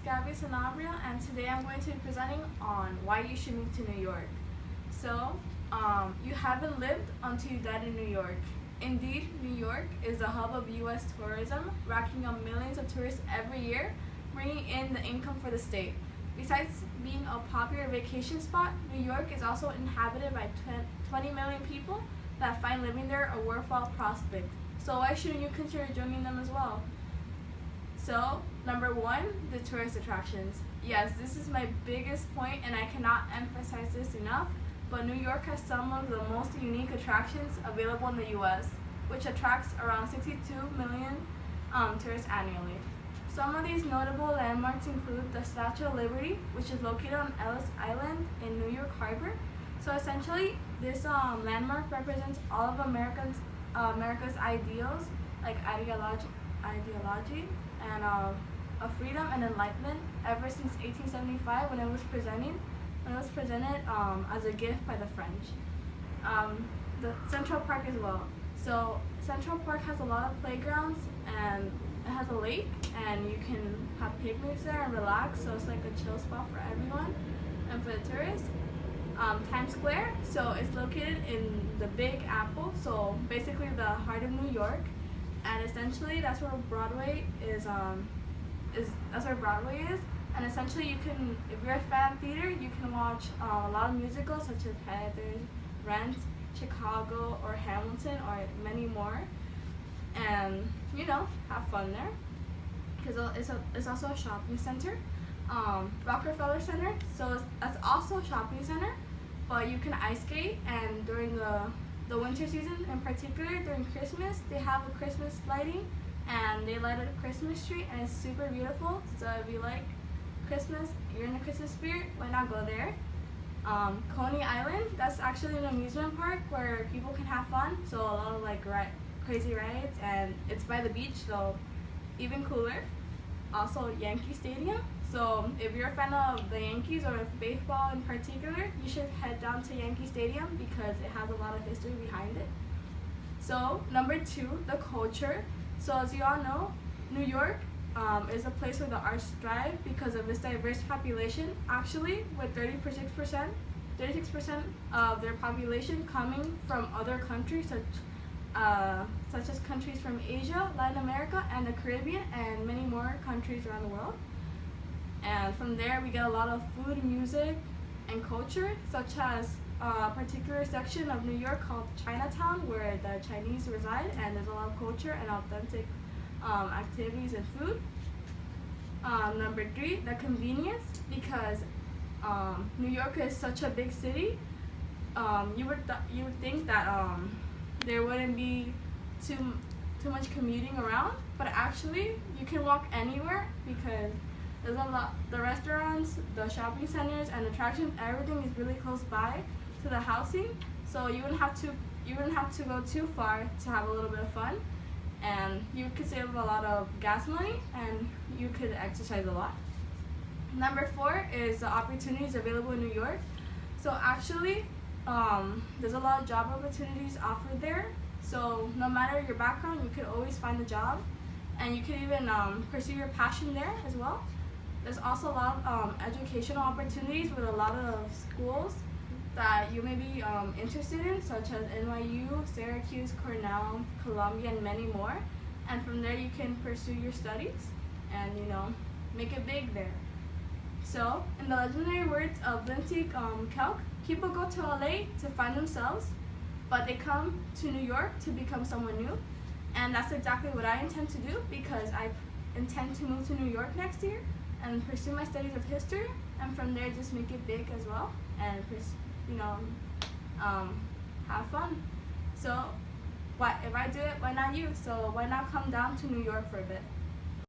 Gabby Sanabria, and today I'm going to be presenting on why you should move to New York. So, you haven't lived until you died in New York. Indeed, New York is the hub of U.S. tourism, racking up millions of tourists every year, bringing in the income for the state. Besides being a popular vacation spot, New York is also inhabited by 20 million people that find living there a worthwhile prospect. So why shouldn't you consider joining them as well? So, number one, the tourist attractions. Yes, this is my biggest point and I cannot emphasize this enough, but New York has some of the most unique attractions available in the US, which attracts around 62 million tourists annually. Some of these notable landmarks include the Statue of Liberty, which is located on Ellis Island in New York Harbor. So essentially, this landmark represents all of America's ideals, like ideology and of freedom and enlightenment ever since 1875 when it was presented as a gift by the French. The Central Park as well. So Central Park has a lot of playgrounds and it has a lake and you can have picnics there and relax, so it's like a chill spot for everyone and for the tourists. Times Square, so it's located in the Big Apple, so basically the heart of New York, and essentially that's where Broadway is. That's where Broadway is, and essentially you can, if you're a fan of theater, you can watch a lot of musicals such as Heathers, Rent, Chicago, or Hamilton, or many more, and have fun there because it's also a shopping center. Rockefeller Center, so that's also a shopping center, but you can ice skate, and during the winter season in particular, during Christmas, they have a Christmas lighting and they light up a Christmas tree and it's super beautiful. So if you like Christmas, you're in the Christmas spirit, why not go there? Coney Island, that's actually an amusement park where people can have fun, so a lot of like crazy rides, and it's by the beach, so even cooler. Also Yankee Stadium, so if you're a fan of the Yankees or of baseball in particular, you should head down to Yankee Stadium because it has a lot of history behind it. So number two, the culture. So as you all know, New York is a place where the arts thrive because of its diverse population, actually with 36% of their population coming from other countries such as countries from Asia, Latin America, and the Caribbean, and many more countries around the world. And from there we get a lot of food, music, and culture, such as a particular section of New York called Chinatown, where the Chinese reside, and there's a lot of culture and authentic activities and food. Number three, the convenience, because New York is such a big city. You would think that there wouldn't be too much commuting around, but actually you can walk anywhere because there's a lot. The restaurants, the shopping centers, and attractions, everything is really close by to the housing, so you wouldn't have to go too far to have a little bit of fun, and you could save a lot of gas money and you could exercise a lot. Number four is the opportunities available in New York. So actually, there's a lot of job opportunities offered there. So no matter your background, you could always find a job, and you could even pursue your passion there as well. There's also a lot of educational opportunities with a lot of schools that you may be interested in, such as NYU, Syracuse, Cornell, Columbia, and many more. And from there you can pursue your studies and make it big there. So, in the legendary words of Lindsay Kelk, people go to LA to find themselves, but they come to New York to become someone new. And that's exactly what I intend to do, because I intend to move to New York next year and pursue my studies of history, and from there just make it big as well, and have fun. So if I do it, why not you? So why not come down to New York for a bit?